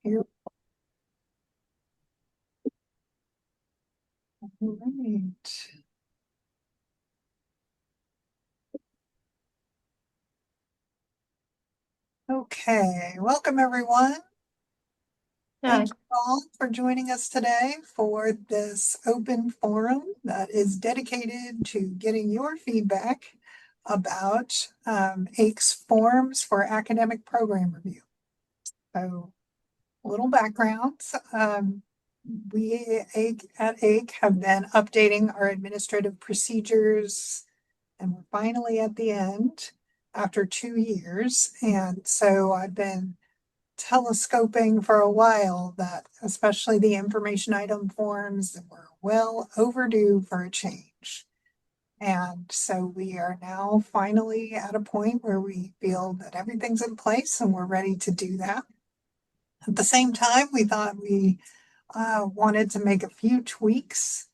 Here. Right. Okay, welcome everyone. Thank Yeah, you all for joining us today for this open forum that is dedicated to getting your feedback about AIC's forms for academic program review. So, a little background. We at AIC have been updating our administrative procedures, and we're finally at the end after 2 years. And so I've been telescoping for a while that especially the information item forms that were well overdue for a change. And so we are now finally at a point where we feel that everything's in place and we're ready to do that. At the same time, we thought we wanted to make a few tweaks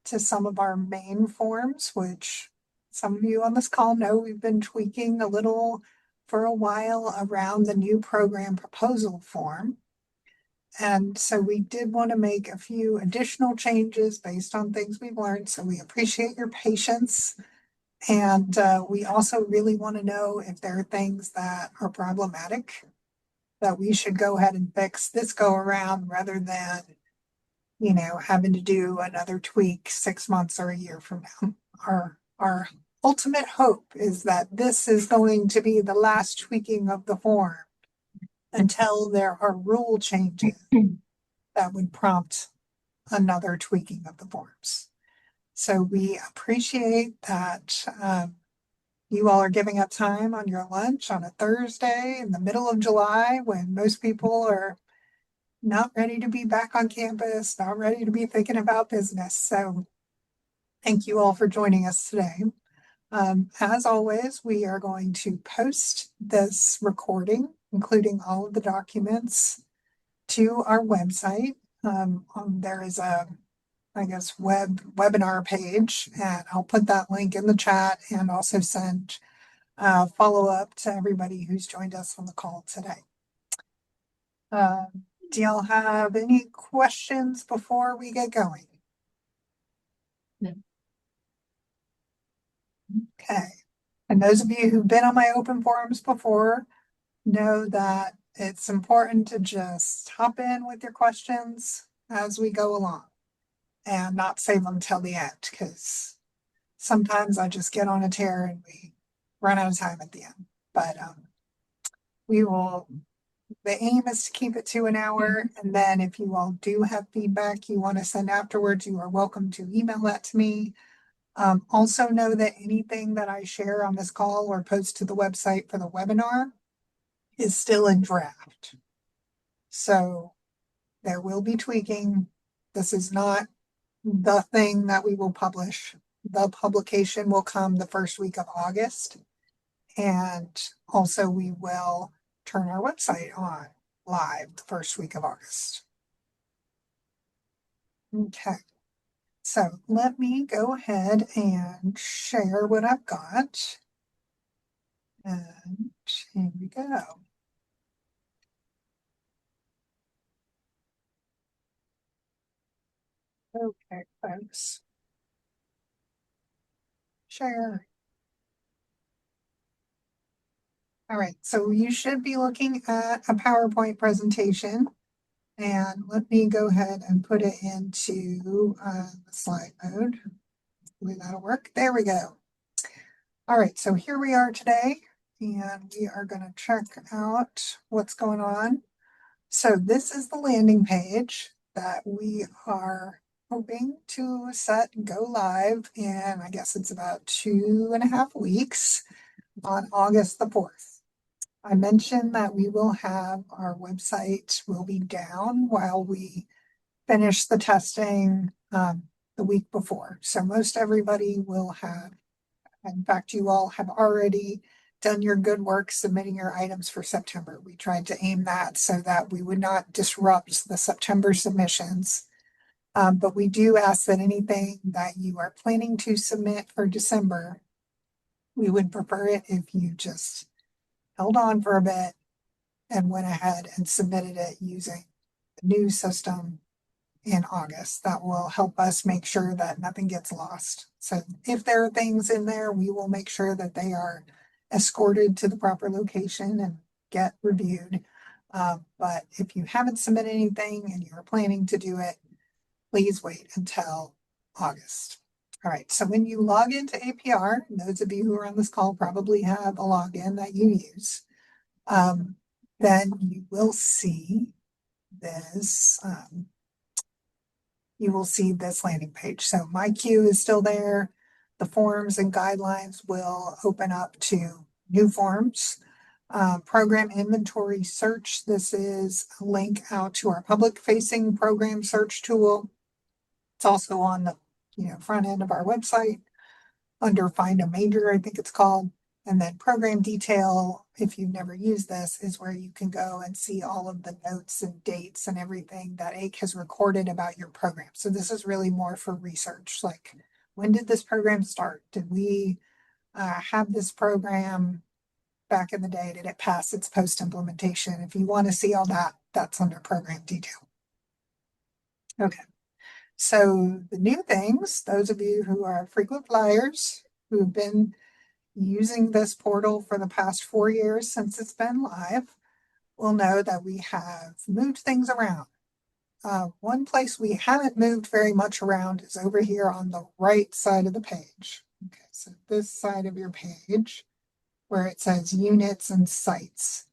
to some of our main forms, which some of you on this call know we've been tweaking a little for a while around the new program proposal form. And so we did want to make a few additional changes based on things we've learned. So we appreciate your patience. And we also really want to know if there are things that are problematic that we should go ahead and fix this go around rather than, having to do another tweak 6 months or a year from now. Our ultimate hope is that this is going to be the last tweaking of the form until there are rule changes that would prompt another tweaking of the forms. So we appreciate that you all are giving up time on your lunch on a Thursday in the middle of July when most people are not ready to be back on campus, not ready to be thinking about business. So thank you all for joining us today. As always, we are going to post this recording, including all of the documents, to our website. There is a, webinar page, and I'll put that link in the chat and also send follow up to everybody who's joined us on the call today. Do y'all have any questions before we get going? No. Okay. And those of you who've been on my open forums before know that it's important to just hop in with your questions as we go along and not save them till the end, because sometimes I just get on a tear and we run out of time at the end. But the aim is to keep it to an hour. And then if you all do have feedback you want to send afterwards, you are welcome to email that to me. Also know that anything that I share on this call or post to the website for the webinar is still in draft. So there will be tweaking. This is not the thing that we will publish. The publication will come the first week of August. And also we will turn our website on live the first week of August. Okay. So let me go ahead and share what I've got. And here we go. Okay, folks. Share. All right, so you should be looking at a PowerPoint presentation. And let me go ahead and put it into slide mode. Hopefully that'll work. There we go. All right, so here we are today, and we are going to check out what's going on. So this is the landing page that we are hoping to set and go live in, I guess it's about 2.5 weeks on August the 4th. I mentioned that we will have our website will be down while we finish the testing the week before. So most everybody will have, in fact, you all have already done your good work submitting your items for September. We tried to aim that so that we would not disrupt the September submissions. But we do ask that anything that you are planning to submit for December, we would prefer it if you just held on for a bit and went ahead and submitted it using new system in August that will help us make sure that nothing gets lost. So if there are things in there, we will make sure that they are escorted to the proper location and get reviewed. But if you haven't submitted anything and you're planning to do it, please wait until August. All right, so when you log into APR, those of you who are on this call probably have a login that you use. Then you will see this landing page. So my queue is still there. The forms and guidelines will open up to new forms. Program inventory search. This is a link out to our public facing program search tool. It's also on the front end of our website under Find a Major, I think it's called. And then program detail, if you've never used this, is where you can go and see all of the notes and dates and everything that AIC has recorded about your program. So this is really more for research. Like, when did this program start? Did we have this program back in the day? Did it pass its post-implementation? If you want to see all that, that's under program detail. Okay. So the new things, those of you who are frequent flyers, who've been using this portal for the past 4 years since it's been live, will know that we have moved things around. One place we haven't moved very much around is over here on the right side of the page. Okay, so this side of your page where it says units and sites.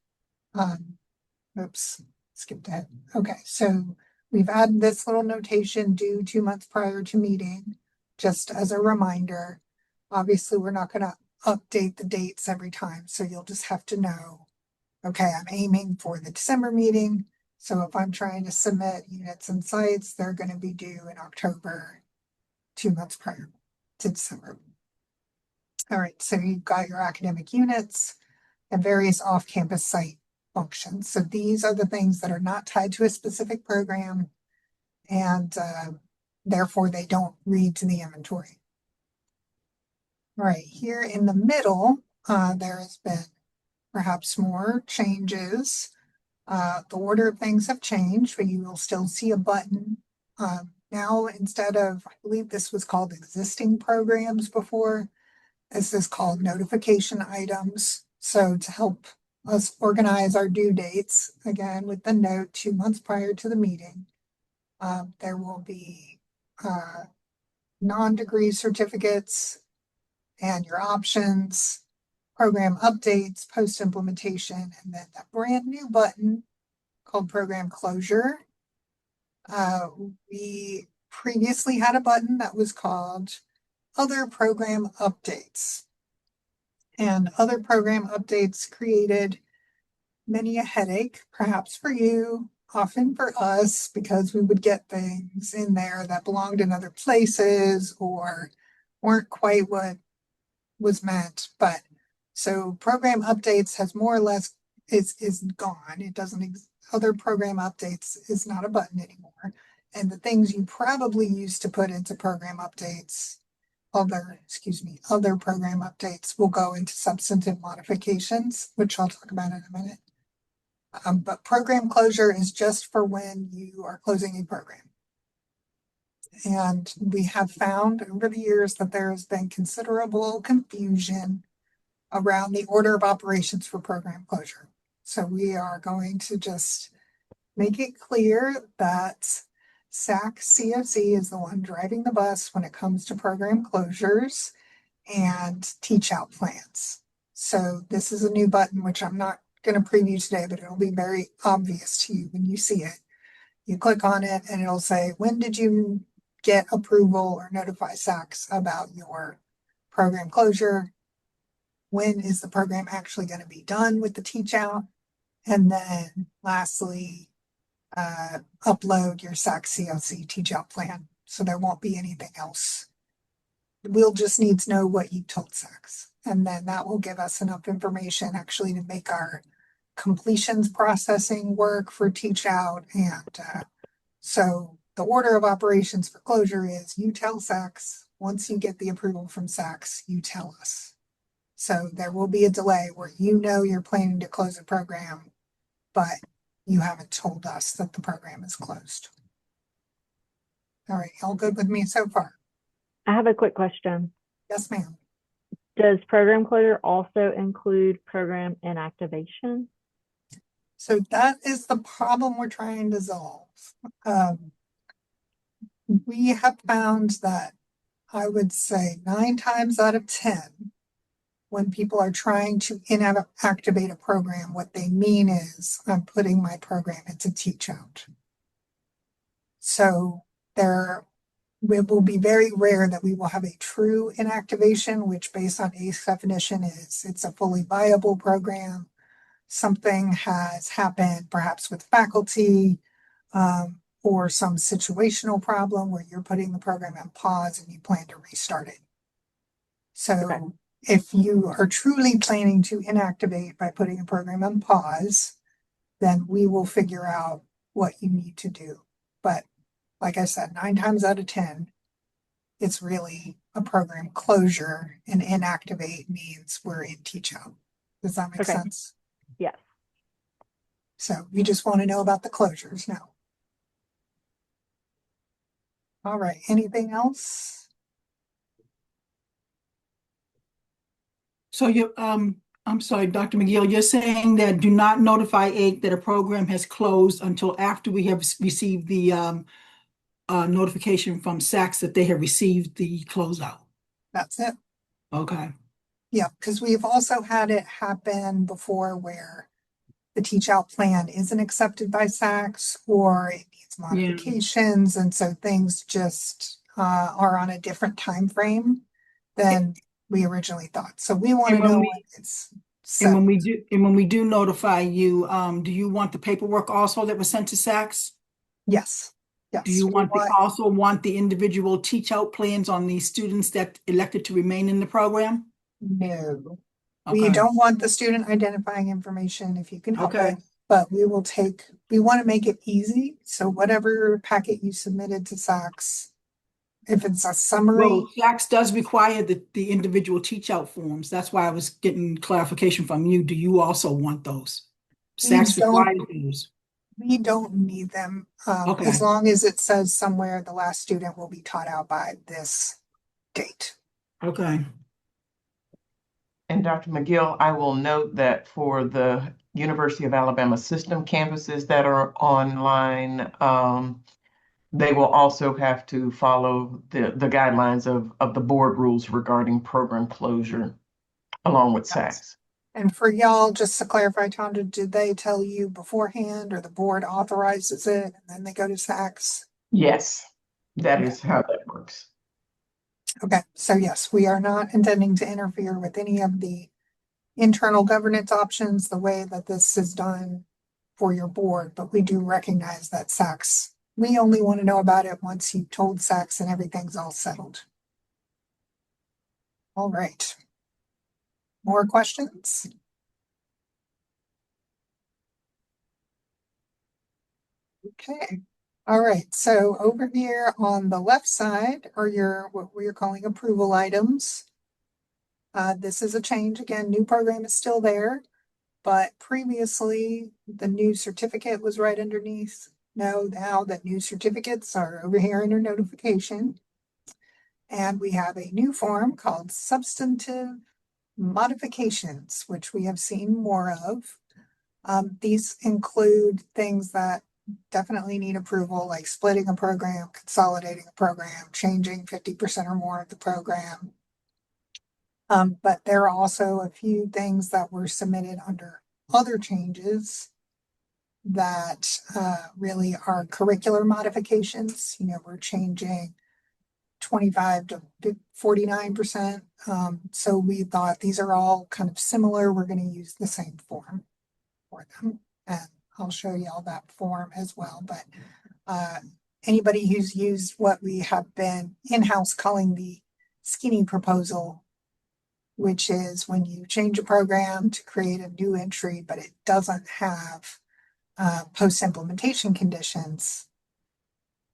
Oops, skipped ahead. Okay, so we've added this little notation due 2 months prior to meeting, just as a reminder. Obviously, we're not going to update the dates every time, so you'll just have to know, okay, I'm aiming for the December meeting. So if I'm trying to submit units and sites, they're going to be due in October, 2 months prior to December. All right, so you've got your academic units and various off-campus site functions. So these are the things that are not tied to a specific program, and therefore they don't read to the inventory. All right, here in the middle, there has been perhaps more changes. The order of things have changed, but you will still see a button. Now, instead of, I believe this was called existing programs before, this is called notification items. So to help us organize our due dates, again, with the note 2 months prior to the meeting, there will be non-degree certificates and your options, program updates, post-implementation, and then that brand new button called program closure. We previously had a button that was called other program updates. And other program updates created many a headache, perhaps for you, often for us, because we would get things in there that belonged in other places or weren't quite what was meant. But so program updates has more or less is gone. It doesn't other program updates is not a button anymore. And the things you probably used to put into program updates, other program updates will go into substantive modifications, which I'll talk about in a minute. But program closure is just for when you are closing a program. And we have found over the years that there has been considerable confusion around the order of operations for program closure. So we are going to just make it clear that SAC CFC is the one driving the bus when it comes to program closures and teach out plans. So this is a new button, which I'm not going to preview today, but it'll be very obvious to you when you see it. You click on it and it'll say, when did you get approval or notify SACs about your program closure? When is the program actually going to be done with the teach out? And then lastly, upload your SAC CLC teach out plan. So there won't be anything else. We'll just need to know what you told SACs. And then that will give us enough information actually to make our completions processing work for teach out. And so the order of operations for closure is you tell SACs. Once you get the approval from SACs, you tell us. So there will be a delay where you know you're planning to close a program, but you haven't told us that the program is closed. All right, all good with me so far? I have a quick question. Yes, ma'am. Does program closure also include program inactivation? So that is the problem we're trying to solve. We have found that I would say 9 times out of 10, when people are trying to inactivate a program, what they mean is I'm putting my program into teach out. So it will be very rare that we will have a true inactivation, which based on ACE definition is it's a fully viable program. Something has happened perhaps with faculty, or some situational problem where you're putting the program on pause and you plan to restart it. So Okay. if you are truly planning to inactivate by putting a program on pause, then we will figure out what you need to do. But like I said, 9 times out of 10, it's really a program closure, and inactivate means we're in teach out. Does that make Okay. sense? Yes. So you just want to know about the closures now. All right, anything else? So I'm sorry, Dr. McGill, you're saying that do not notify AIC that a program has closed until after we have received the notification from SACS that they have received the closeout. That's it. Okay. Yeah, because we've also had it happen before where the teach out plan isn't accepted by SACS or it needs modifications. And so things just are on a different time frame than we originally thought. So we want to And when know we- when it's And when settled. we do notify you, do you want the paperwork also that was sent to SACS? Yes. Yes. Do you we also want the individual teach out plans on the students that elected to remain in the program? No. We Okay. don't want the student identifying information if you can help Okay. it, but we want to make it easy. So whatever packet you submitted to SACS, if it's a summary, Well, SACS does require the individual teach out forms. That's why I was getting clarification from you. Do you also want those? SACS requires those. we don't need them. Okay. As long as it says somewhere the last student will be taught out by this date. Okay. And Dr. McGill, I will note that for the University of Alabama system campuses that are online, they will also have to follow the guidelines of the board rules regarding program closure along with SACS. And for y'all, just to clarify, Tondra, did they tell you beforehand or the board authorizes it and then they go to SACS? Yes, that is how that works. Okay, so yes, we are not intending to interfere with any of the internal governance options the way that this is done for your board, but we do recognize that SACS, we only want to know about it once you've told SACS and everything's all settled. All right. More questions? Okay. All right. So over here on the left side are what we're calling approval items. This is a change. Again, new program is still there, but previously the new certificate was right underneath. No, now that new certificates are over here under notification. And we have a new form called substantive modifications, which we have seen more of. These include things that definitely need approval, like splitting a program, consolidating a program, changing 50% or more of the program. But there are also a few things that were submitted under other changes that really are curricular modifications. You know, we're changing 25 to 49%. So we thought these are all kind of similar. We're going to use the same form for them. And I'll show you all that form as well. But anybody who's used what we have been in-house calling the skinny proposal, which is when you change a program to create a new entry, but it doesn't have post-implementation conditions,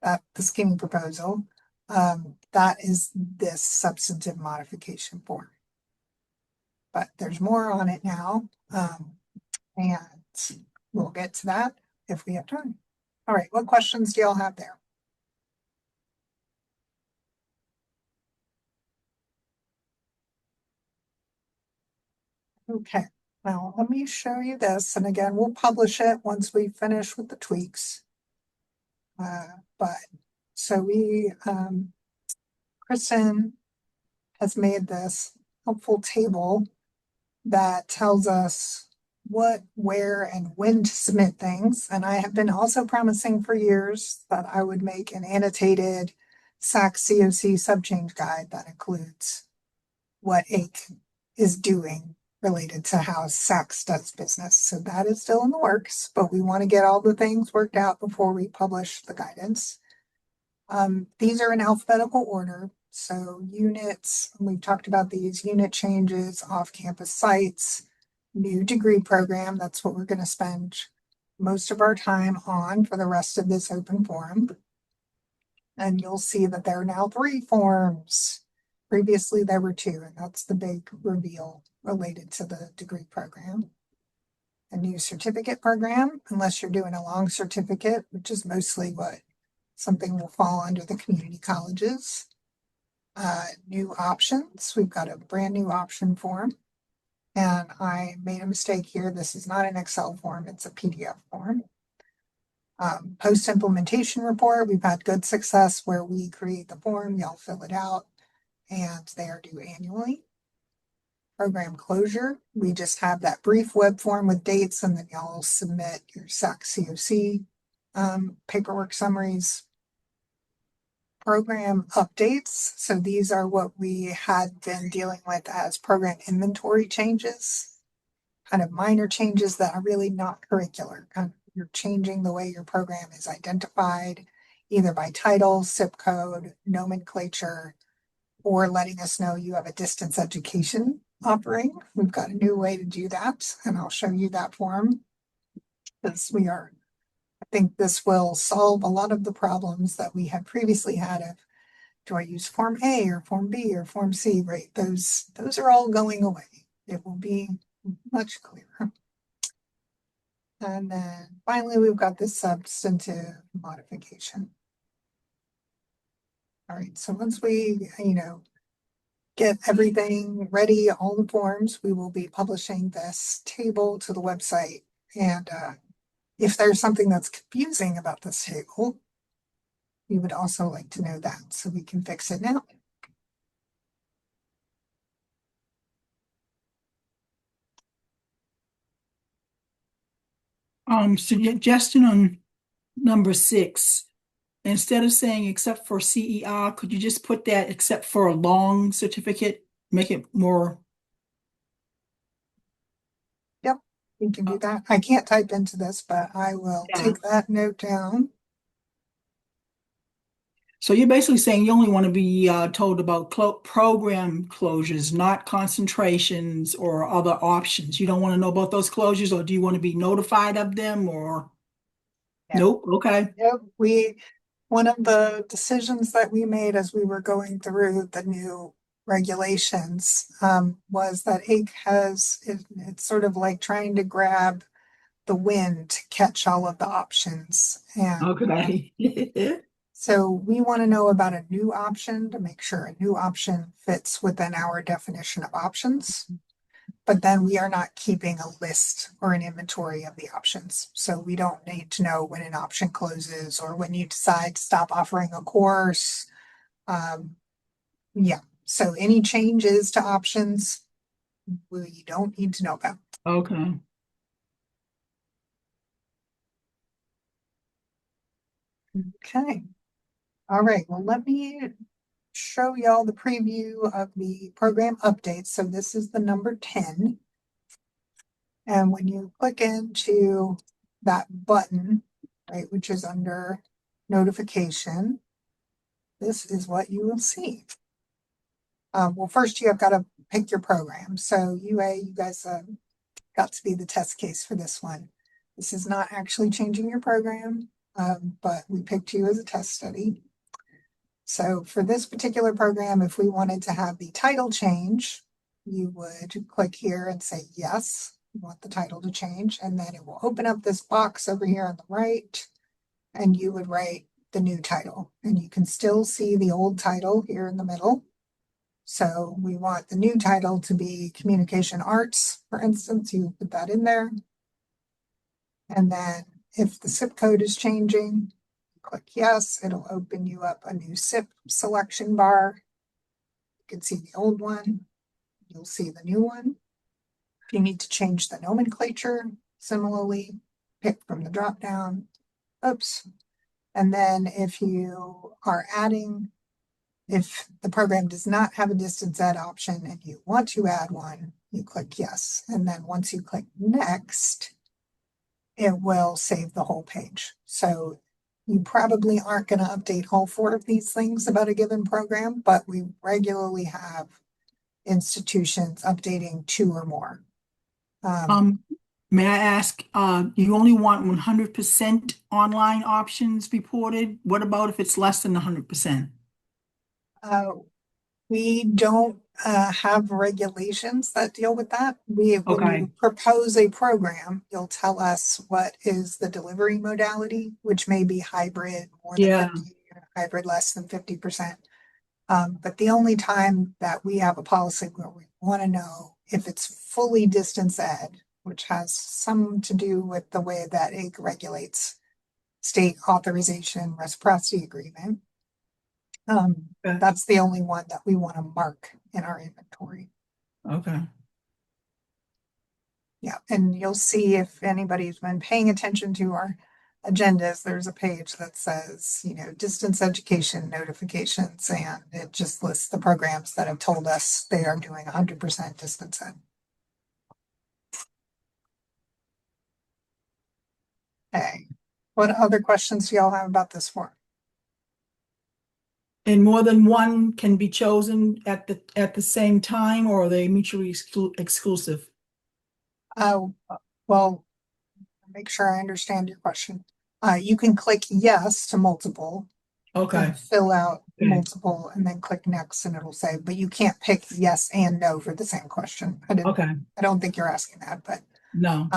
the skinny proposal, that is this substantive modification form. But there's more on it now, and we'll get to that. if we have time. All right, what questions do y'all have there? Okay, now let me show you this, and again, we'll publish it once we finish with the tweaks. But, so Kristen has made this helpful table that tells us what, where, and when to submit things. And I have been also promising for years that I would make an annotated SAC COC subchange guide that includes what AIC is doing related to how SACS does business. So that is still in the works, but we want to get all the things worked out before we publish the guidance. These are in alphabetical order. So units, we've talked about these unit changes, off-campus sites, new degree program. That's what we're going to spend most of our time on for the rest of this open forum. And you'll see that there are now 3 forms. Previously, there were 2, and that's the big reveal related to the degree program. A new certificate program, unless you're doing a long certificate, which is mostly what something will fall under the community colleges. New options. We've got a brand new option form. And I made a mistake here. This is not an Excel form, it's a PDF form. Post-implementation report. We've had good success where we create the form, y'all fill it out, and they are due annually. Program closure. We just have that brief web form with dates, and then y'all submit your SAC COC paperwork summaries. Program updates. So these are what we had been dealing with as program inventory changes, kind of minor changes that are really not curricular. You're changing the way your program is identified, either by title, zip code, nomenclature, or letting us know you have a distance education offering. We've got a new way to do that, and I'll show you that form because I think this will solve a lot of the problems that we had previously had of, do I use Form A or Form B or Form C, right? Those are all going away. It will be much clearer. And then finally, we've got this substantive modification. All right, so once we, get everything ready, all the forms, we will be publishing this table to the website. And if there's something that's confusing about this table, we would also like to know that so we can fix it now. Suggestion on number 6. Instead of saying except for CER, could you just put that except for a long certificate, make it more? Yep, we can do that. I can't type into this, but I will take that note down. So you're basically saying you only want to be told about program closures, not concentrations or other options. You don't want to know about those closures, or do you want to be notified of them, or? Yeah. Nope. Okay. Yep, one of the decisions that we made as we were going through the new regulations was that AIC it's sort of like trying to grab the wind to catch all of the options. And Okay. so we want to know about a new option to make sure a new option fits within our definition of options. But then we are not keeping a list or an inventory of the options. So we don't need to know when an option closes or when you decide to stop offering a course. Yeah, so any changes to options, we don't need to know about. Okay. Okay. All right, well, let me show y'all the preview of the program updates. So this is the number 10. And when you click into that button, right, which is under notification, this is what you will see. Well, first you have got to pick your program. So UA, you guys got to be the test case for this one. This is not actually changing your program, but we picked you as a test study. So for this particular program, if we wanted to have the title change, you would click here and say yes. you want the title to change, and then it will open up this box over here on the right, and you would write the new title, and you can still see the old title here in the middle. So we want the new title to be Communication Arts, for instance, you put that in there. And then if the zip code is changing, click yes, it'll open you up a new zip selection bar. You can see the old one, you'll see the new one. If you need to change the nomenclature, similarly, pick from the drop down. Oops. And then if you are adding, if the program does not have a distance ed option and you want to add one, you click yes. And then once you click next, it will save the whole page. So you probably aren't going to update all 4 of these things about a given program, but we regularly have institutions updating 2 or more. May I ask, you only want 100% online options reported? What about if it's less than 100%? We don't have regulations that deal with that. When Okay. you propose a program, you'll tell us what is the delivery modality, which may be hybrid, more than Yeah. 50, or hybrid less than 50%. But the only time that we have a policy where we want to know if it's fully distance ed, which has some to do with the way that AIC regulates state authorization reciprocity agreement. Okay. That's the only one that we want to mark in our inventory. Okay. Yeah, and you'll see if anybody's been paying attention to our agendas, there's a page that says, distance education notifications, and it just lists the programs that have told us they are doing 100% distance ed. Okay, what other questions do y'all have about this form? And more than one can be chosen at the same time, or are they mutually exclusive? Well, make sure I understand your question. You can click yes to multiple. Okay. And fill out Okay. multiple and then click next and it'll say, but you can't pick yes and no for the same question. Okay. I don't think you're asking that, No.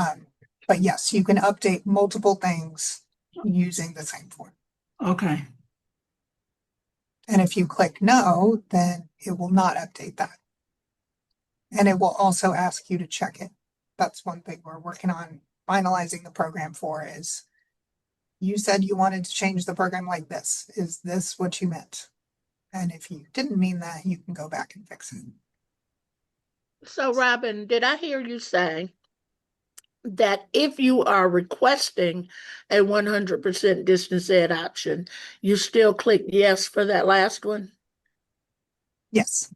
but yes, you can update multiple things using the same form. Okay. And if you click no, then it will not update that. And it will also ask you to check it. That's one thing we're working on finalizing the program for is you said you wanted to change the program like this. Is this what you meant? And if you didn't mean that, you can go back and fix it. So Robin, did I hear you say that if you are requesting a 100% distance ed option, you still click yes for that last one? Yes,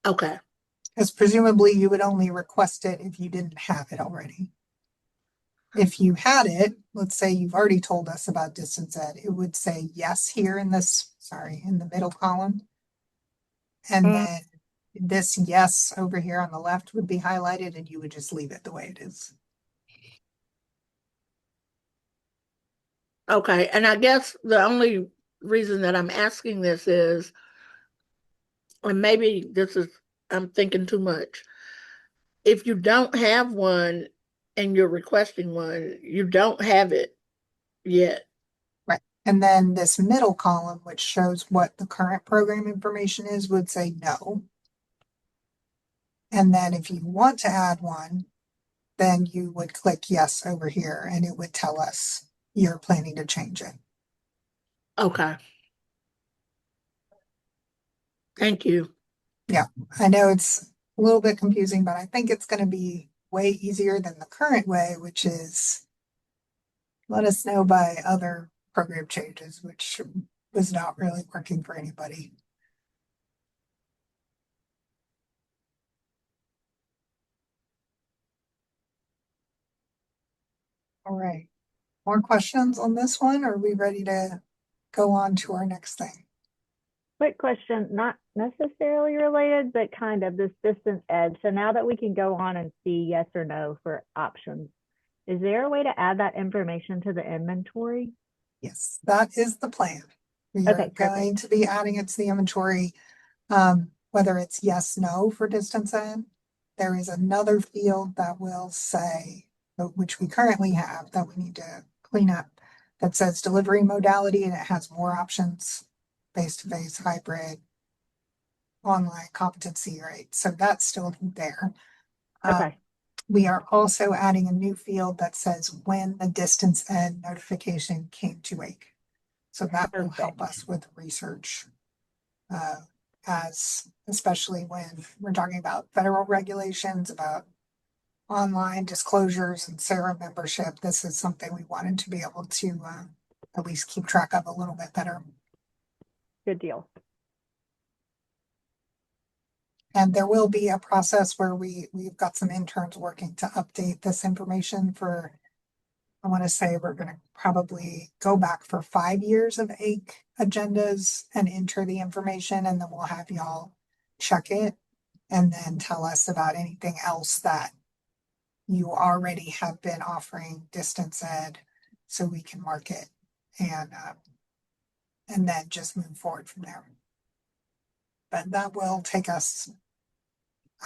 Okay, because presumably you would only request it if you didn't have it already. If you had it, let's say you've already told us about distance ed, it would say yes here in this, in the middle column. And then this yes over here on the left would be highlighted and you would just leave it the way it is. okay. And I guess the only reason that I'm asking this is, and maybe I'm thinking too much. If you don't have one and you're requesting one, you don't have it yet. Right. And then this middle column, which shows what the current program information is, would say no. And then if you want to add one, then you would click yes over here and it would tell us you're planning to change it. Okay. Thank you. Yeah, I know it's a little bit confusing, but I think it's going to be way easier than the current way, which is let us know by other program changes, which was not really working for anybody. All right. More questions on this one? Or are we ready to go on to our next thing? Quick question, not necessarily related, but kind of this distance ed. So now that we can go on and see yes or no for options, is there a way to add that information to the inventory? Yes, that is the plan. We Okay, are going to be adding it to the inventory, whether it's yes, no for distance ed, there is another field that will say, which we currently have, that we need to clean up, that says delivery modality, and it has more options, face-to-face, hybrid, online, competency, right? So that's still there. Okay, We are also adding a new field that says when the distance ed notification came to Wake. So that will help Perfect. us with research. As especially when we're talking about federal regulations, about online disclosures and SARA membership, this is something we wanted to be able to at least keep track of a little bit better. good deal. And there will be a process where we've got some interns working to update this information for, I want to say we're going to probably go back for 5 years of AIC agendas and enter the information, and then we'll have y'all check it and then tell us about anything else that you already have been offering distance ed so we can mark it and then just move forward from there. But that will take us,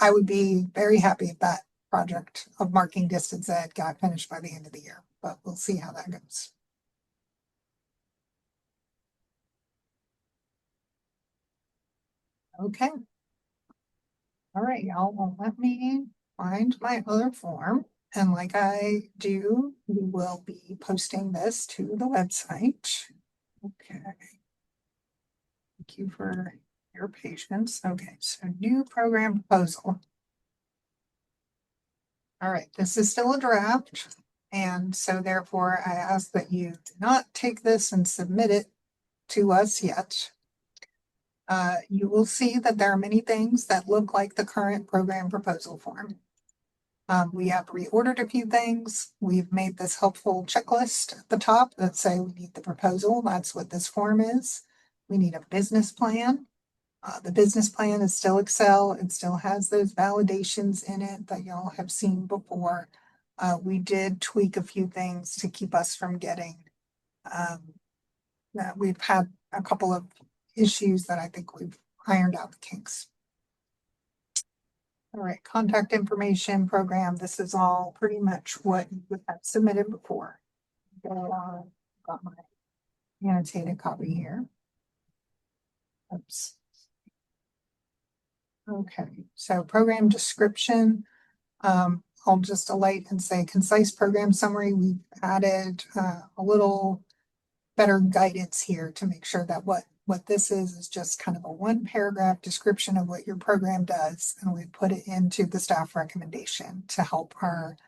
I would be very happy if that project of marking distance ed got finished by the end of the year, but we'll see how that goes. Okay. All right, y'all. Well, let me find my other form. And like I do, we will be posting this to the website. Okay. Thank you for your patience. Okay, so new program proposal. All right, this is still a draft. And so therefore I ask that you do not take this and submit it to us yet. You will see that there are many things that look like the current program proposal form. We have reordered a few things. We've made this helpful checklist at the top that say we need the proposal. That's what this form is. We need a business plan. The business plan is still Excel. It still has those validations in it that y'all have seen before. We did tweak a few things to keep us from getting, we've had a couple of issues that I think we've ironed out the kinks. All right, contact information program. This is all pretty much what you would have submitted before. So, got my annotated copy here. Oops. Okay, so program description. I'll just alight and say concise program summary. We've added a little better guidance here to make sure that what this is just kind of a 1-paragraph description of what your program does. And we put it into the staff recommendation to help our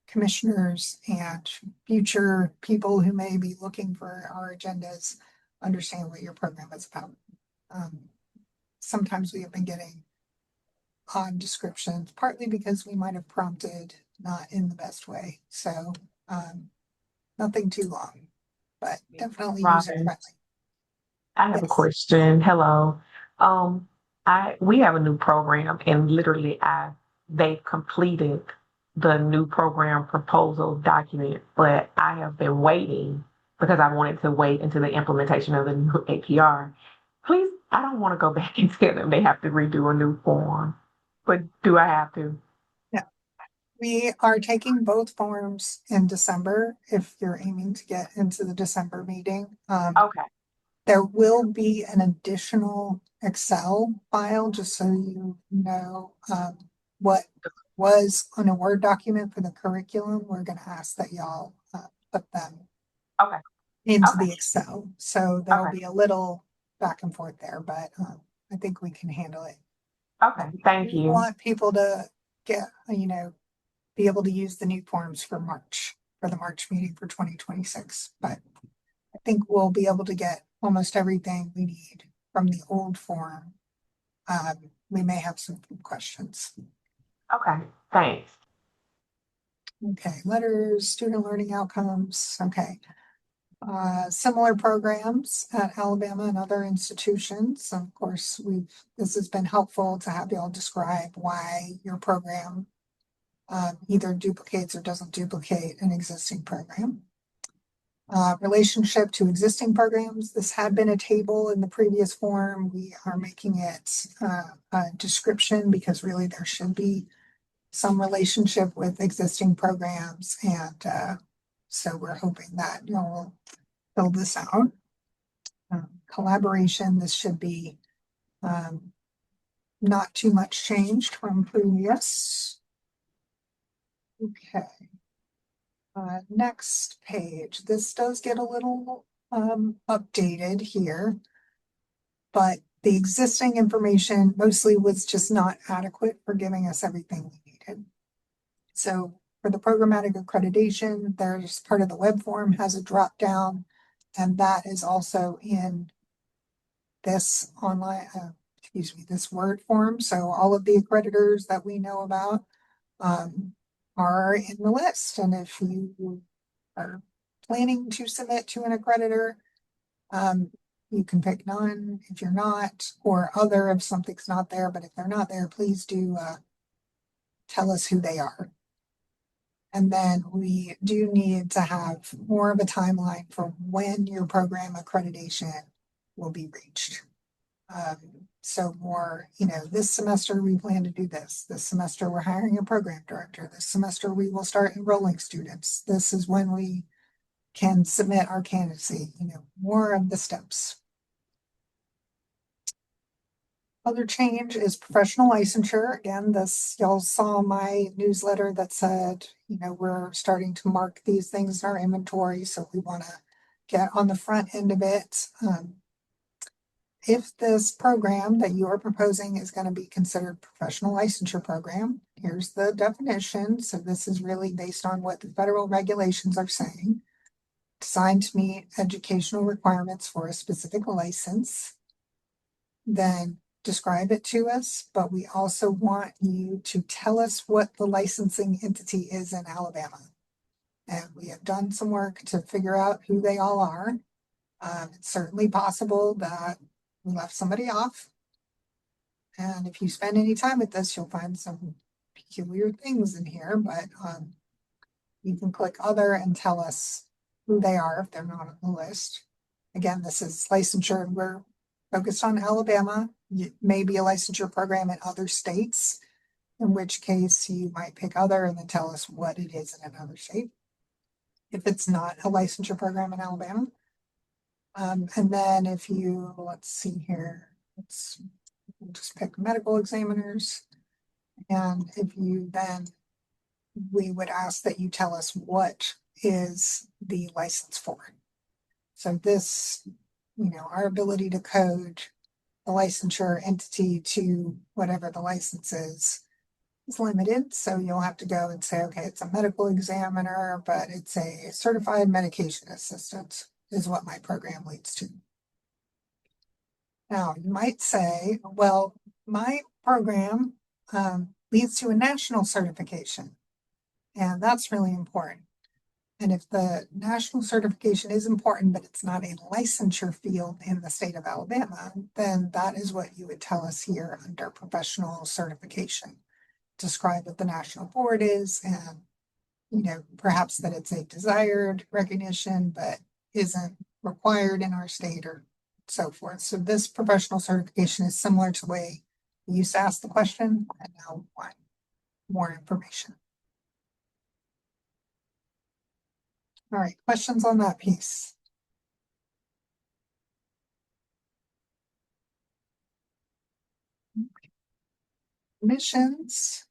commissioners and future people who may be looking for our agendas understand what your program is about. Sometimes we have been getting odd descriptions, partly because we might have prompted not in the best way. So nothing too long, but definitely user Robin, friendly. I have a Yes. question. Hello. We have a new program and literally they've completed the new program proposal document, but I have been waiting because I wanted to wait until the implementation of the new APR. Please, I don't want to go back and tell them they have to redo a new form, but do I have to? We are taking both forms in December if you're aiming to get into the December meeting. Okay. There will be an additional Excel file, just so you know, what was on a Word document for the curriculum. We're going to ask that y'all put them Okay. into Okay. the Excel. So there'll Okay. be a little back and forth there, but I think we can handle it. Okay. Thank We you. want people to get, be able to use the new forms for the March meeting for 2026. But I think we'll be able to get almost everything we need from the old form. We may have some questions. Okay. Thanks. Okay, letters, student learning outcomes. Okay. Similar programs at Alabama and other institutions. Of course, this has been helpful to have y'all describe why your program either duplicates or doesn't duplicate an existing program. Relationship to existing programs. This had been a table in the previous form. We are making it a description because really there should be some relationship with existing programs, and so we're hoping that you'll fill this out. Collaboration, this should be not too much changed from previous. Okay. Next page. This does get a little updated here, but the existing information mostly was just not adequate for giving us everything we needed. So for the programmatic accreditation, there's part of the web form has a drop down, and that is also in this online, this Word form. So all of the accreditors that we know about are in the list. And if you are planning to submit to an accreditor, you can pick none if you're not, or other if something's not there. But if they're not there, please do tell us who they are. And then we do need to have more of a timeline for when your program accreditation will be reached. So more, this semester we plan to do this. This semester we're hiring a program director. This semester we will start enrolling students. This is when we can submit our candidacy, more of the steps. Other change is professional licensure. Again, y'all saw my newsletter that said, we're starting to mark these things in our inventory. So we want to get on the front end of it. If this program that you are proposing is going to be considered professional licensure program, here's the definition. So this is really based on what the federal regulations are saying. Designed to meet educational requirements for a specific license. Then describe it to us, but we also want you to tell us what the licensing entity is in Alabama. And we have done some work to figure out who they all are. It's certainly possible that we left somebody off. And if you spend any time with this, you'll find some peculiar things in here, but you can click other and tell us who they are if they're not on the list. Again, this is licensure, and we're focused on Alabama. It may be a licensure program in other states, in which case you might pick other and then tell us what it is in another state. If it's not a licensure program in Alabama. And then if you, let's see here, we'll just pick medical examiners. And if you then, we would ask that you tell us what is the license for. So this, our ability to code the licensure entity to whatever the license is limited. So you'll have to go and say, okay, it's a medical examiner, but it's a certified medication assistant is what my program leads to. Now, you might say, well, my program leads to a national certification, and that's really important. And if the national certification is important, but it's not a licensure field in the state of Alabama, then that is what you would tell us here under professional certification. Describe what the national board is, and perhaps that it's a desired recognition, but isn't required in our state or so forth. So this professional certification is similar to the way we used to ask the question, and now we want more information. All right, questions on that piece? Missions.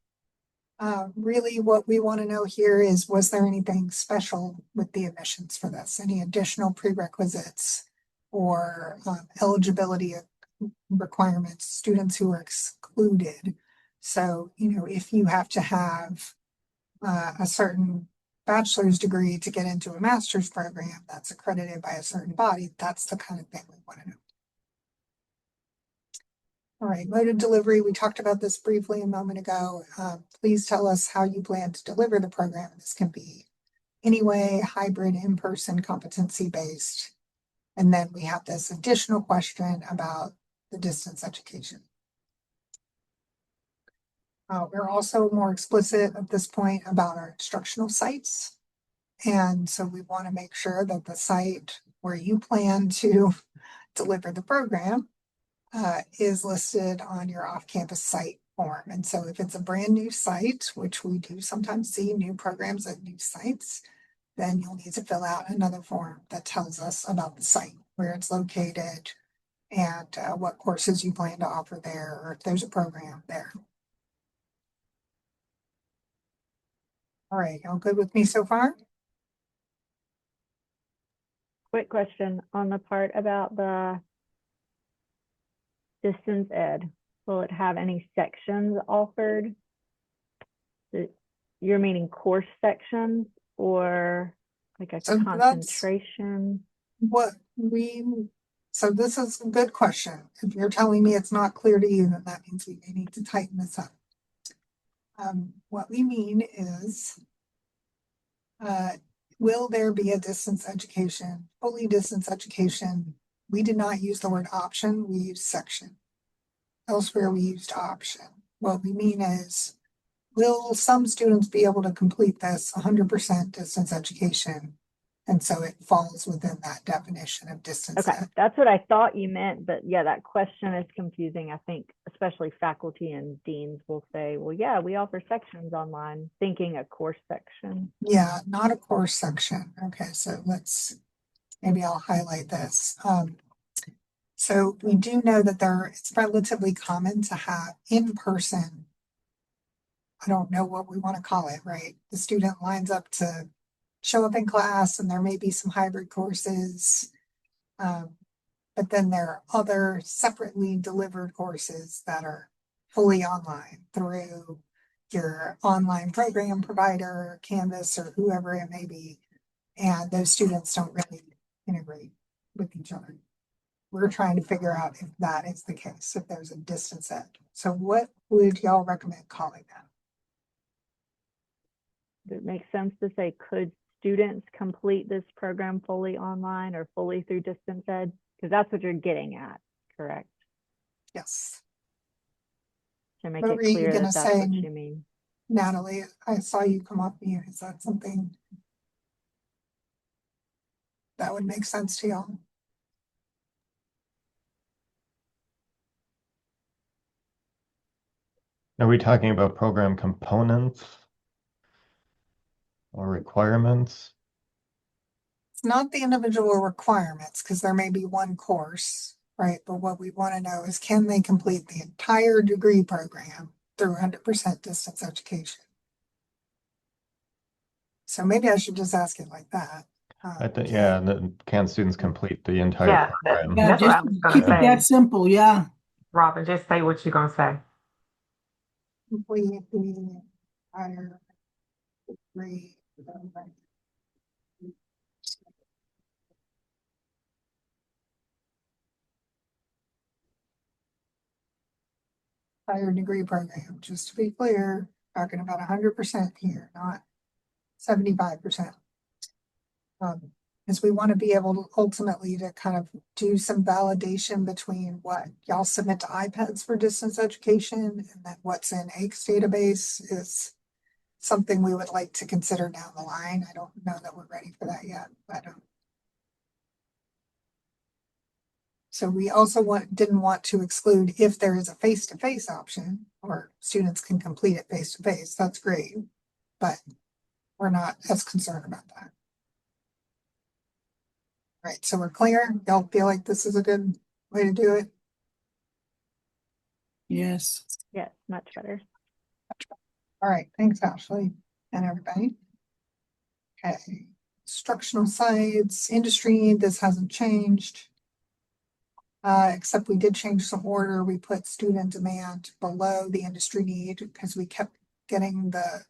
Really what we want to know here is, was there anything special with the admissions for this? Any additional prerequisites or eligibility requirements, students who are excluded? So, if you have to have a certain bachelor's degree to get into a master's program that's accredited by a certain body, that's the kind of thing we want to know. All right, mode of delivery, we talked about this briefly a moment ago. Please tell us how you plan to deliver the program. This can be anyway, hybrid, in-person, competency-based. And then we have this additional question about the distance education. We're also more explicit at this point about our instructional sites. And so we want to make sure that the site where you plan to deliver the program is listed on your off-campus site form. And so if it's a brand new site, which we do sometimes see new programs at new sites, then you'll need to fill out another form that tells us about the site, where it's located, and what courses you plan to offer there, or if there's a program there. All right, y'all good with me so far? Quick question on the part about the distance ed. Will it have any sections offered? You're meaning course sections or like a So that's- concentration? So this is a good question. If you're telling me it's not clear to you, then that means we may need to tighten this up. What we mean is, will there be a distance education, fully distance education? We did not use the word option, we used section. Elsewhere, we used option. What we mean is, will some students be able to complete this 100% distance education? And so it falls within that definition of distance Okay, ed. that's what I thought you meant, but yeah, that question is confusing. I think especially faculty and deans will say, well, yeah, we offer sections online, thinking a course section. Yeah, not a course section. Okay, so maybe I'll highlight this. So we do know that it's relatively common to have in-person, I don't know what we want to call it, right? The student lines up to show up in class, and there may be some hybrid courses. But then there are other separately delivered courses that are fully online through your online program provider, Canvas, or whoever it may be. And those students don't really integrate with each other. We're trying to figure out if that is the case, if there's a distance ed. So what would y'all recommend calling that? Does it make sense to say, could students complete this program fully online or fully through distance ed? Because that's what you're getting at, correct? Yes. To make What it were you clear gonna that that's say? what you mean. Natalie, I saw you come off mute. Is that something that would make sense to y'all? Are we talking about program components or requirements? It's not the individual requirements, because there may be one course, right? But what we want to know is, can they complete the entire degree program through 100% distance education? So maybe I should just ask it like that. I think, yeah, and then can students complete the entire Yeah, program? Yeah, That's what just I was gonna keep it that say. simple, yeah. Robin, just say what you're gonna say. Complete the entire degree program. Entire degree program, just to be clear, talking about 100% here, not 75%. Is we want to be able to ultimately to kind of do some validation between what y'all submit to iPads for distance education and then what's in AICS database is something we would like to consider down the line. I don't know that we're ready for that yet, but so we also didn't want to exclude if there is a face-to-face option or students can complete it face-to-face. That's great, but we're not as concerned about that. Right, so we're clear. Y'all feel like this is a good way to do it? Yes. Yes, much better. All right, thanks, Ashley, and everybody. Okay, instructional sites, industry, this hasn't changed. Except we did change some order. We put student demand below the industry need because we kept getting the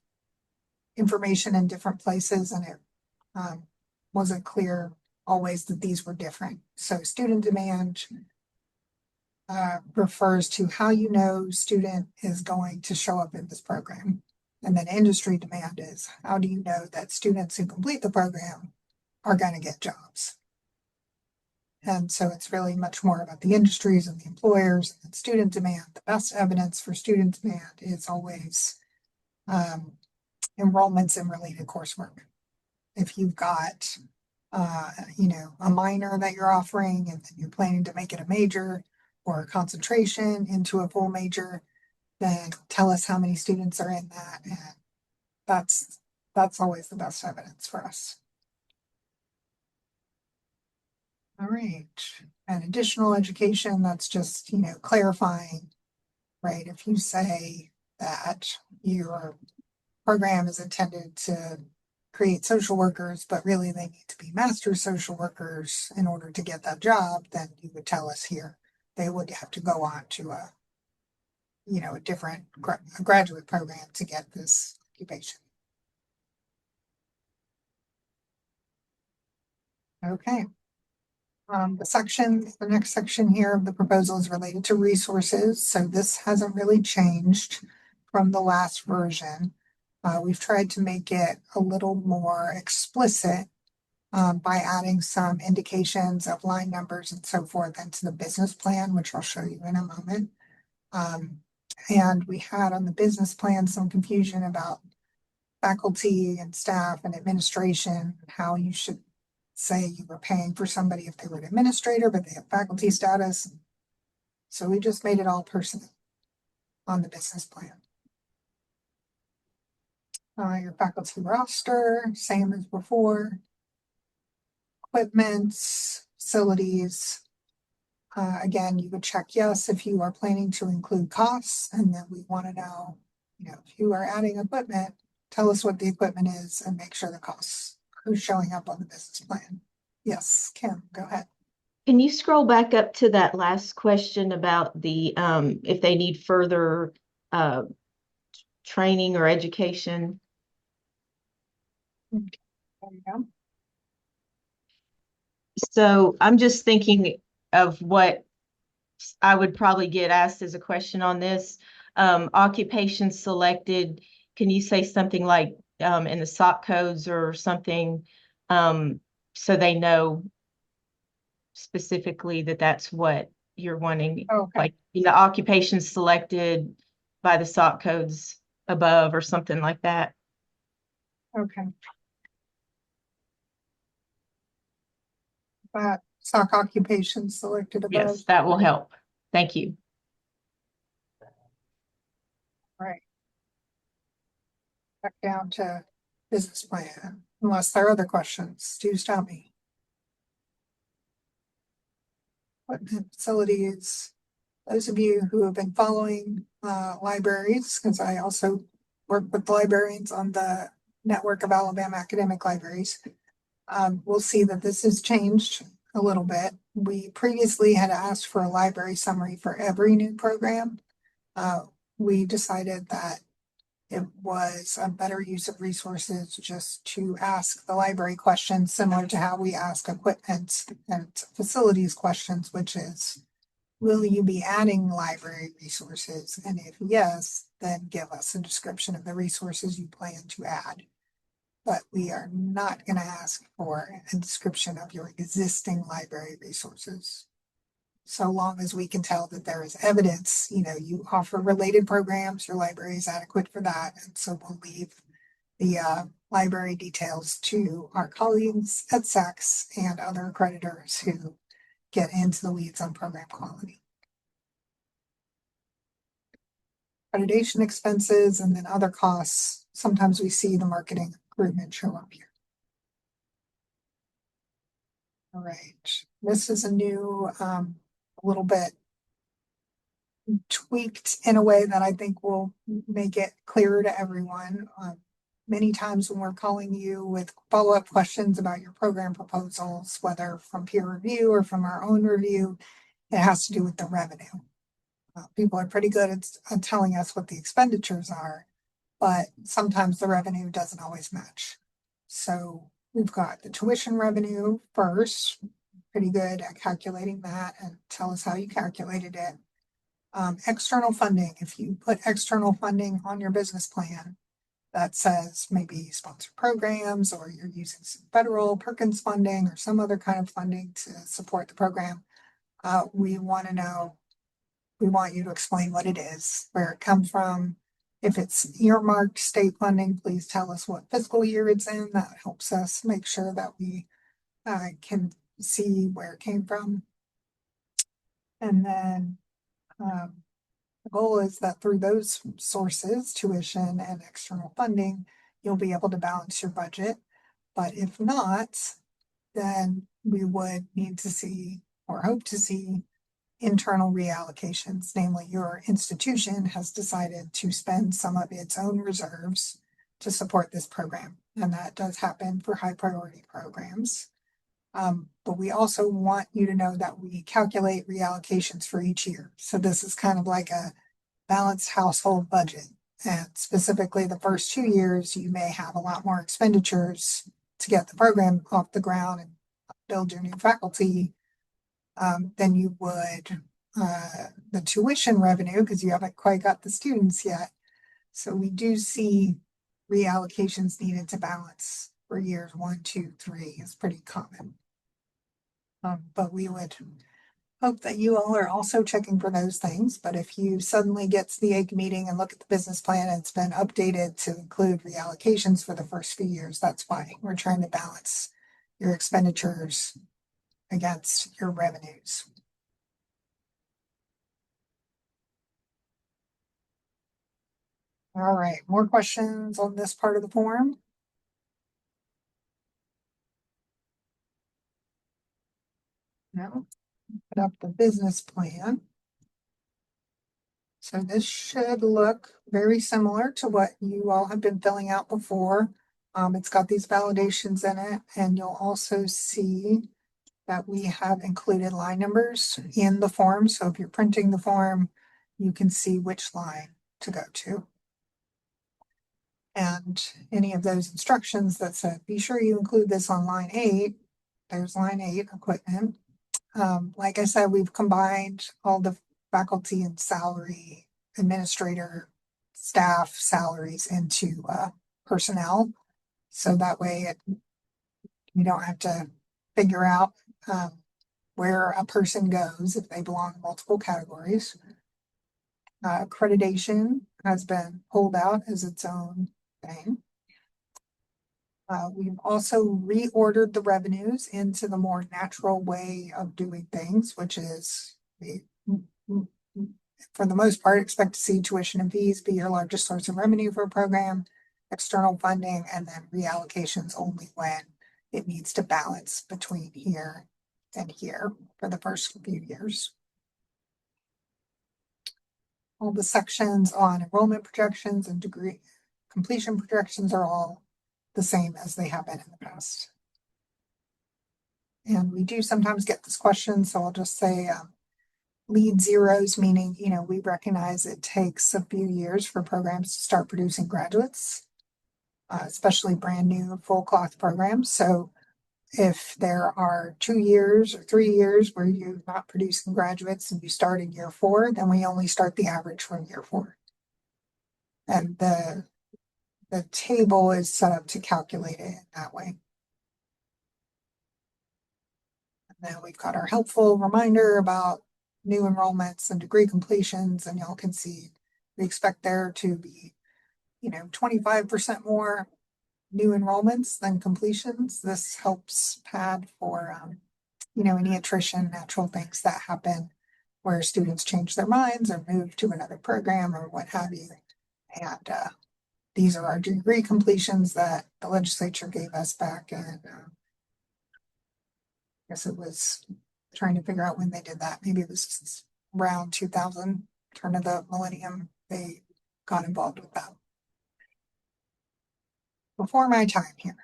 information in different places, and it wasn't clear always that these were different. So student demand refers to how you know student is going to show up in this program. And then industry demand is, how do you know that students who complete the program are going to get jobs? And so it's really much more about the industries and the employers and student demand. The best evidence for student demand is always enrollments in related coursework. If you've got, a minor that you're offering and then you're planning to make it a major or a concentration into a full major, then tell us how many students are in that. And that's always the best evidence for us. All right. And additional education, that's just, clarifying, right? If you say that your program is intended to create social workers, but really they need to be master social workers in order to get that job, then you would tell us here they would have to go on to a different graduate program to get this occupation. Okay. The next section here of the proposal is related to resources. So this hasn't really changed from the last version. We've tried to make it a little more explicit by adding some indications of line numbers and so forth into the business plan, which I'll show you in a moment. And we had on the business plan some confusion about faculty and staff and administration, how you should say you were paying for somebody if they were an administrator, but they have faculty status. So we just made it all personal on the business plan. Your faculty roster, same as before. Equipment, facilities. Again, you would check yes if you are planning to include costs, and then we want to know, if you are adding equipment, tell us what the equipment is and make sure the costs are showing up on the business plan. Yes, Kim, go ahead. Can you scroll back up to that last question about the if they need further training or education? There you go. So I'm just thinking of what I would probably get asked as a question on this. Occupation selected, can you say something like in the SOC codes or something so they know specifically that that's what you're wanting? Okay. Like the occupation selected by the SOC codes above or something like that. Okay. That SOC occupation selected above. Yes, that will help. Thank you. Right. Back down to business plan, unless there are other questions, do stop me. Equipment, facilities, those of you who have been following libraries, because I also work with librarians on the network of Alabama academic libraries, we'll see that this has changed a little bit. We previously had asked for a library summary for every new program. We decided that it was a better use of resources just to ask the library questions similar to how we ask equipment and facilities questions, which is, will you be adding library resources? And if yes, then give us a description of the resources you plan to add. But we are not going to ask for a description of your existing library resources. So long as we can tell that there is evidence, you offer related programs, your library is adequate for that. And so we'll leave the library details to our colleagues at SACS and other accreditors who get into the weeds on program quality. Accreditation expenses and then other costs. Sometimes we see the marketing agreement show up here. All right, this is a new, a little bit tweaked in a way that I think will make it clearer to everyone. Many times when we're calling you with follow-up questions about your program proposals, whether from peer review or from our own review, it has to do with the revenue. People are pretty good at telling us what the expenditures are, but sometimes the revenue doesn't always match. So we've got the tuition revenue first, pretty good at calculating that, and tell us how you calculated it. External funding, if you put external funding on your business plan, that says maybe sponsor programs or you're using some federal Perkins funding or some other kind of funding to support the program. We want to know, we want you to explain what it is, where it comes from. If it's earmarked state funding, please tell us what fiscal year it's in. That helps us make sure that we can see where it came from. And then The goal is that through those sources, tuition and external funding, you'll be able to balance your budget. But if not, then we would need to see or hope to see internal reallocations, namely your institution has decided to spend some of its own reserves to support this program. And that does happen for high priority programs. But we also want you to know that we calculate reallocations for each year. So this is kind of like a balanced household budget. And specifically the first 2 years, you may have a lot more expenditures to get the program off the ground and build your new faculty than you would the tuition revenue, because you haven't quite got the students yet. So we do see reallocations needed to balance for years 1, 2, 3 is pretty common. But we would hope that you all are also checking for those things. But if you suddenly get to the AIC meeting and look at the business plan, and it's been updated to include reallocations for the first few years. That's why we're trying to balance your expenditures against your revenues. All right, more questions on this part of the form? No. Put up the business plan. So this should look very similar to what you all have been filling out before. It's got these validations in it, and you'll also see that we have included line numbers in the form. So if you're printing the form, you can see which line to go to. And any of those instructions that said, be sure you include this on line 8, there's line 8, equipment. Like I said, we've combined all the faculty and salary, administrator, staff salaries into personnel. So that way you don't have to figure out where a person goes if they belong in multiple categories. Accreditation has been pulled out as its own thing. We've also reordered the revenues into the more natural way of doing things, which is for the most part, expect to see tuition and fees be your largest source of revenue for a program, external funding, and then reallocations only when it needs to balance between here and here for the first few years. All the sections on enrollment projections and degree completion projections are all the same as they have been in the past. And we do sometimes get this question, so I'll just say lead zeros, meaning, we recognize it takes a few years for programs to start producing graduates, especially brand new full cloth programs. So if there are 2 years or 3 years where you're not producing graduates and you start in year 4, then we only start the average from year 4. And the table is set up to calculate it that way. And then we've got our helpful reminder about new enrollments and degree completions, and y'all can see we expect there to be, 25% more new enrollments than completions. This helps pad for, any attrition, natural things that happen where students change their minds or move to another program or what have you. And these are our degree completions that the legislature gave us back in, I guess it was trying to figure out when they did that. Maybe it was around 2000, turn of the millennium, they got involved with that. Before my time here.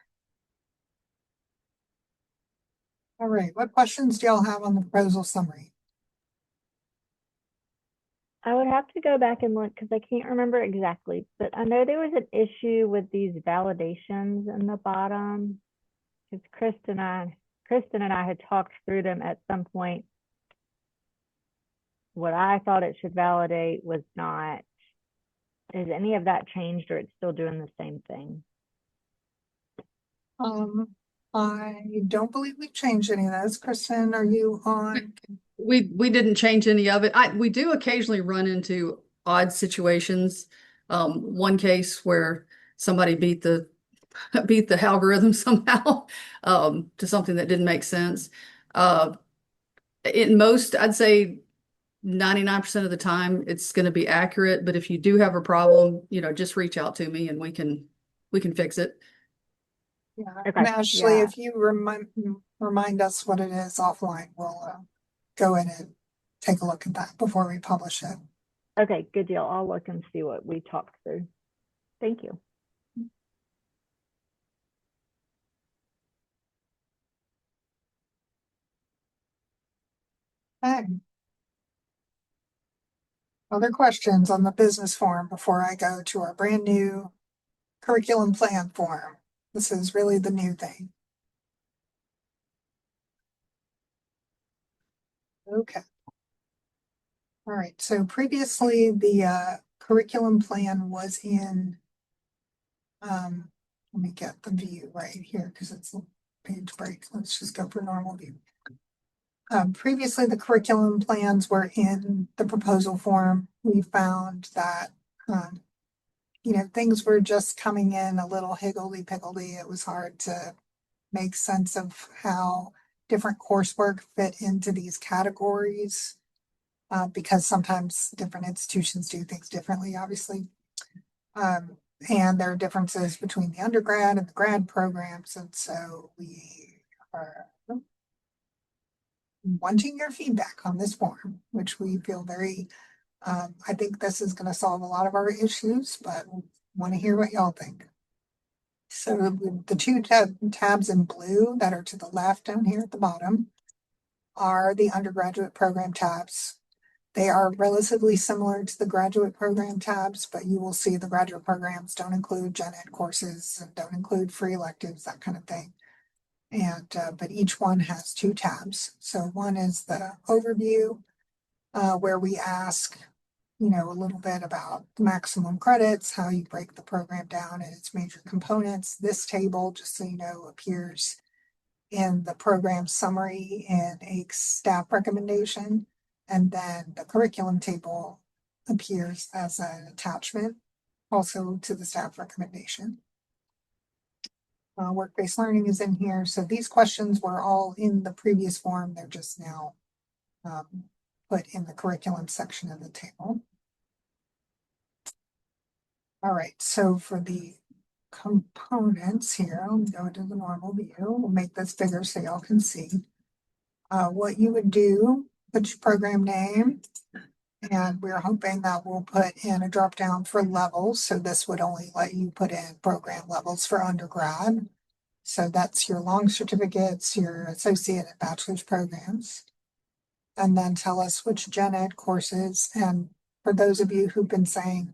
All right, what questions do y'all have on the proposal summary? I would have to go back and look because I can't remember exactly, but I know there was an issue with these validations in the bottom. Because Kristen and I had talked through them at some point. What I thought it should validate was not. Has any of that changed, or it's still doing the same thing? I don't believe we've changed any of those. Kristen, are you on? We didn't change any of it. We do occasionally run into odd situations. One case where somebody beat the algorithm somehow to something that didn't make sense. In most, I'd say 99% of the time it's going to be accurate, but if you do have a problem, just reach out to me and we can fix it. Yeah, Okay, and Ashley, yeah. if you remind us what it is offline, we'll go in and take a look at that before we publish it. Okay, good deal. I'll look and see what we talked through. Thank you. Okay. Other questions on the business form before I go to our brand new curriculum plan form? This is really the new thing. Okay. All right, so previously the curriculum plan was in, let me get the view right here because it's a page break. Let's just go for normal view. Previously, the curriculum plans were in the proposal form. We found that, things were just coming in a little higgledy-piggledy. It was hard to make sense of how different coursework fit into these categories, because sometimes different institutions do things differently, obviously. And there are differences between the undergrad and the grad programs, and so we are wanting your feedback on this form, which we feel very, I think this is going to solve a lot of our issues, but want to hear what y'all think. So the two tabs in blue that are to the left down here at the bottom are the undergraduate program tabs. They are relatively similar to the graduate program tabs, but you will see the graduate programs don't include gen ed courses and don't include free electives, that kind of thing. And, but each one has two tabs. So one is the overview, where we ask, a little bit about the maximum credits, how you break the program down and its major components. This table, just so you know, appears in the program summary in a staff recommendation. And then the curriculum table appears as an attachment also to the staff recommendation. Work-based learning is in here. So these questions were all in the previous form. They're just now put in the curriculum section of the table. All right, so for the components here, I'll go to the normal view. We'll make this bigger so y'all can see. What you would do, put your program name, and we're hoping that we'll put in a drop down for levels. So this would only let you put in program levels for undergrad. So that's your long certificates, your associate and bachelor's programs. And then tell us which gen ed courses. And for those of you who've been saying,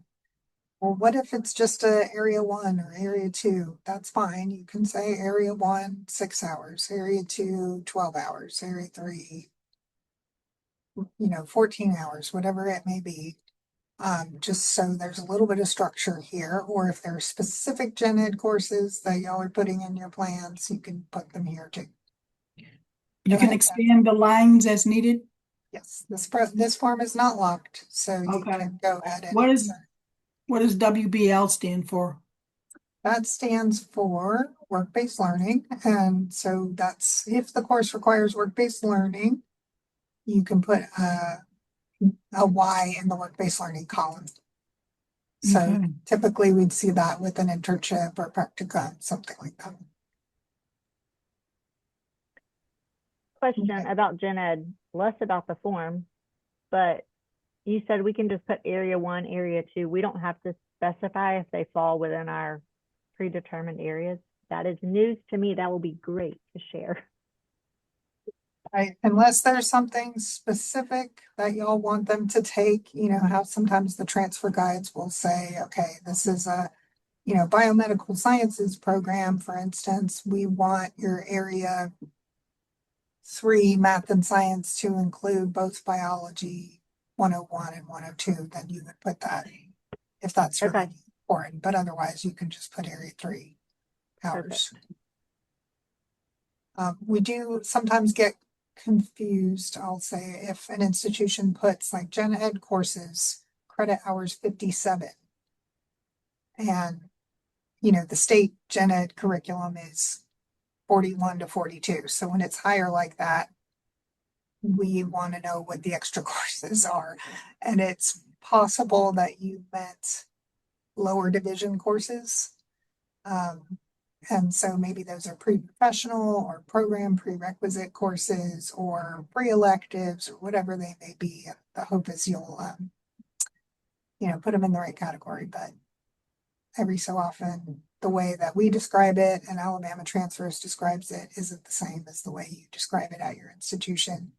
well, what if it's just a area 1 or area 2? That's fine. You can say area 1, 6 hours, area 2, 12 hours, area 3, 14 hours, whatever it may be. Just so there's a little bit of structure here, or if there are specific gen ed courses that y'all are putting in your plans, you can put them here too. You can expand the lines as needed. Yes, this form is not locked, so you Okay. can go ahead and. What does WBL stand for? That stands for work-based learning, and so that's if the course requires work-based learning, you can put a Y in the work-based learning column. So Okay. typically we'd see that with an internship or practicum, something like that. Question Okay. about gen ed, less about the form, but you said we can just put area 1, area 2. We don't have to specify if they fall within our predetermined areas. That is news to me. That will be great to share. Right, unless there's something specific that y'all want them to take, how sometimes the transfer guides will say, okay, this is a, biomedical sciences program, for instance, we want your area 3 math and science to include both biology 101 and 102, then you would put that if that's really Okay. important, but otherwise you can just put area 3 hours. We do sometimes get confused, I'll say, if an institution puts like gen ed courses, credit hours 57. And, the state gen ed curriculum is 41 to 42. So when it's higher like that, we want to know what the extra courses are. And it's possible that you meant lower division courses. And so maybe those are pre-professional or program prerequisite courses or pre-electives or whatever they may be. The hope is you'll, put them in the right category, but every so often, the way that we describe it and Alabama Transfers describes it isn't the same as the way you describe it at your institution.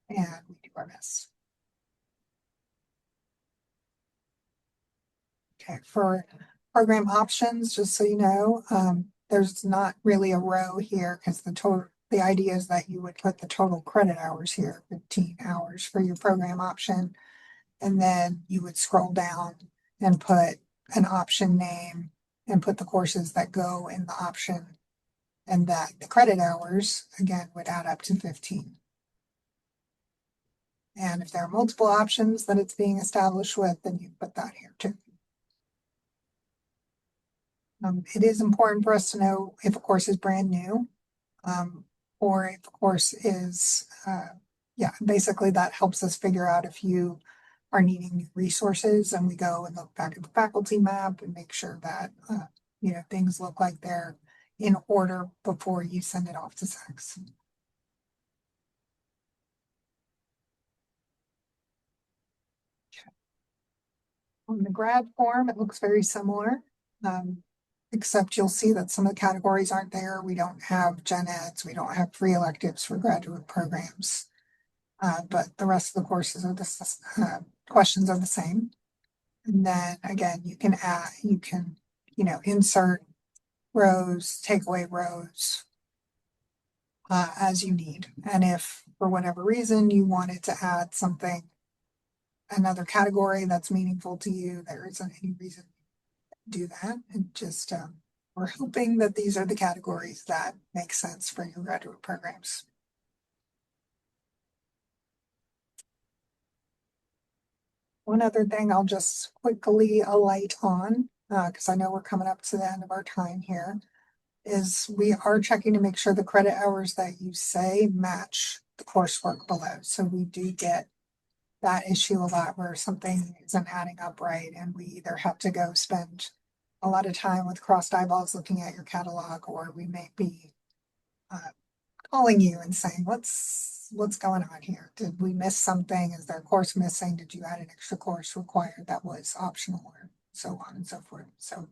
And we do our best. Okay, for program options, just so you know, there's not really a row here because the idea is that you would put the total credit hours here, 15 hours for your program option. And then you would scroll down and put an option name and put the courses that go in the option. And that the credit hours, again, would add up to 15. And if there are multiple options that it's being established with, then you put that here too. It is important for us to know if a course is brand new, or if a course is, basically that helps us figure out if you are needing new resources, and we go and look back at the faculty map and make sure that, things look like they're in order before you send it off to SACS. On the grad form, it looks very similar. Except you'll see that some of the categories aren't there. We don't have gen eds, we don't have free electives for graduate programs. But the rest of the courses are questions are the same. And then again, you can insert rows, take away rows as you need. And if for whatever reason you wanted to add another category that's meaningful to you, there isn't any reason do that. And just we're hoping that these are the categories that make sense for your graduate programs. One other thing I'll just quickly alight on, because I know we're coming up to the end of our time here, is we are checking to make sure the credit hours that you say match the coursework below. So we do get that issue a lot where something isn't adding up right, and we either have to go spend a lot of time with crossed eyeballs looking at your catalog, or we may be calling you and saying, what's going on here? Did we miss something? Is there a course missing? Did you add an extra course required that was optional, or so on and so forth? So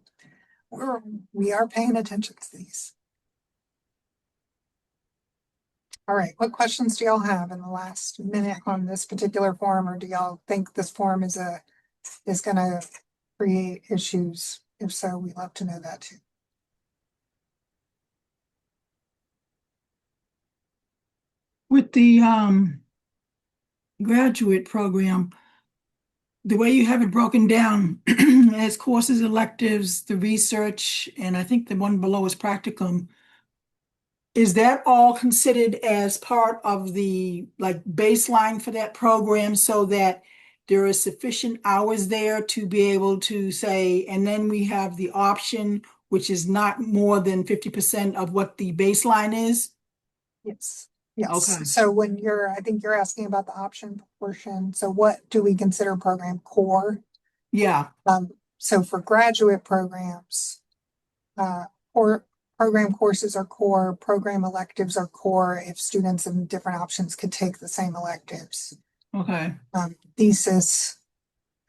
we are paying attention to these. All right, what questions do y'all have in the last minute on this particular form, or do y'all think this form is gonna create issues? If so, we'd love to know that too. With the graduate program, the way you have it broken down as courses, electives, the research, and I think the one below is practicum, is that all considered as part of the baseline for that program so that there is sufficient hours there to be able to say, and then we have the option, which is not more than 50% of what the baseline is? Yes. Yes. Okay. So I think you're asking about the option portion. So what do we consider program core? Yeah. So for graduate programs, or program courses are core, program electives are core if students in different options could take the same electives. Okay. Thesis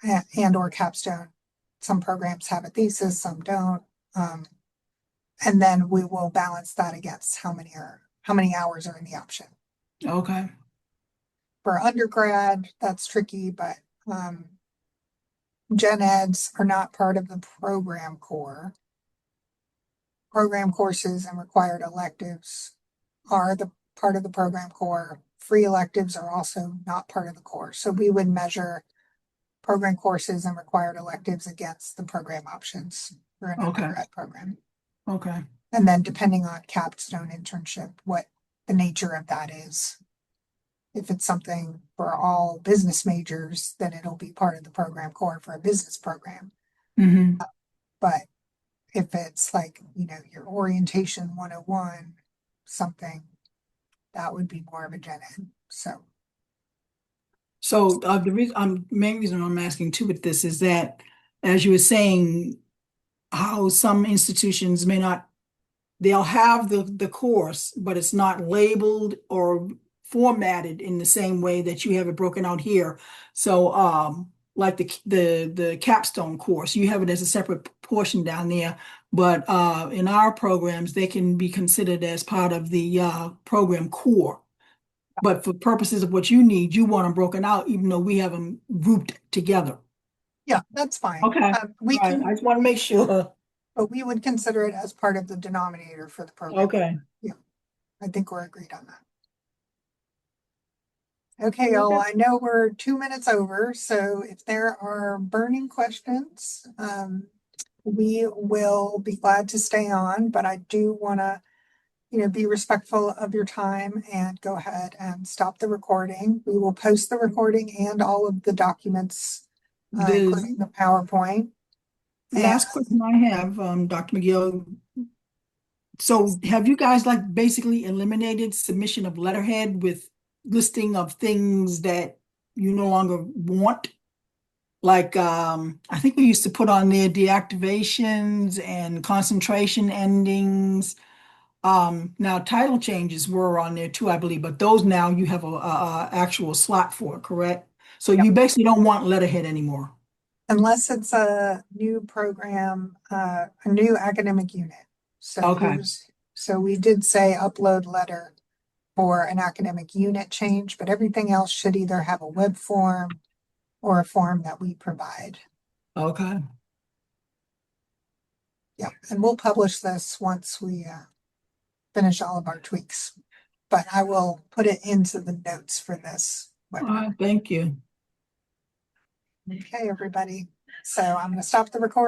and or capstone. Some programs have a thesis, some don't. And then we will balance that against how many hours are in the option. Okay. For undergrad, that's tricky, but gen eds are not part of the program core. Program courses and required electives are the part of the program core. Free electives are also not part of the core. So we would measure program courses and required electives against the program options for an Okay. undergrad program. Okay. And then depending on capstone internship, what the nature of that is. If it's something for all business majors, then it'll be part of the program core for a business program. Mm-hmm. But if it's your orientation 101, something, that would be more of a gen ed. So So the reason main reason I'm asking too with this is that, as you were saying, how some institutions may not, they'll have the course, but it's not labeled or formatted in the same way that you have it broken out here. So like the capstone course, you have it as a separate portion down there. But in our programs, they can be considered as part of the program core. But for purposes of what you need, you want them broken out, even though we have them grouped together. Yeah, that's fine. Okay. We Right, I can, just want to make sure. but we would consider it as part of the denominator for the program. Okay. I think we're agreed on that. Okay, y'all, I know we're 2 minutes over, so if there are burning questions, we will be glad to stay on, but I do want to, be respectful of your time and go ahead and stop the recording. We will post the recording and all of the documents, including the PowerPoint. Last question I have, Dr. McGill. So have you guys like basically eliminated submission of letterhead with listing of things that you no longer want? Like, I think we used to put on there deactivations and concentration endings. Now title changes were on there too, I believe, but those now you have a actual slot for, correct? So you basically don't want letterhead anymore. Unless it's a new program, a new academic unit. So Okay. so we did say upload letter for an academic unit change, but everything else should either have a web form or a form that we provide. Okay. Yeah, and we'll publish this once we finish all of our tweaks. But I will put it into the notes for this webinar. Thank you. Okay, everybody. So I'm going to stop the recording.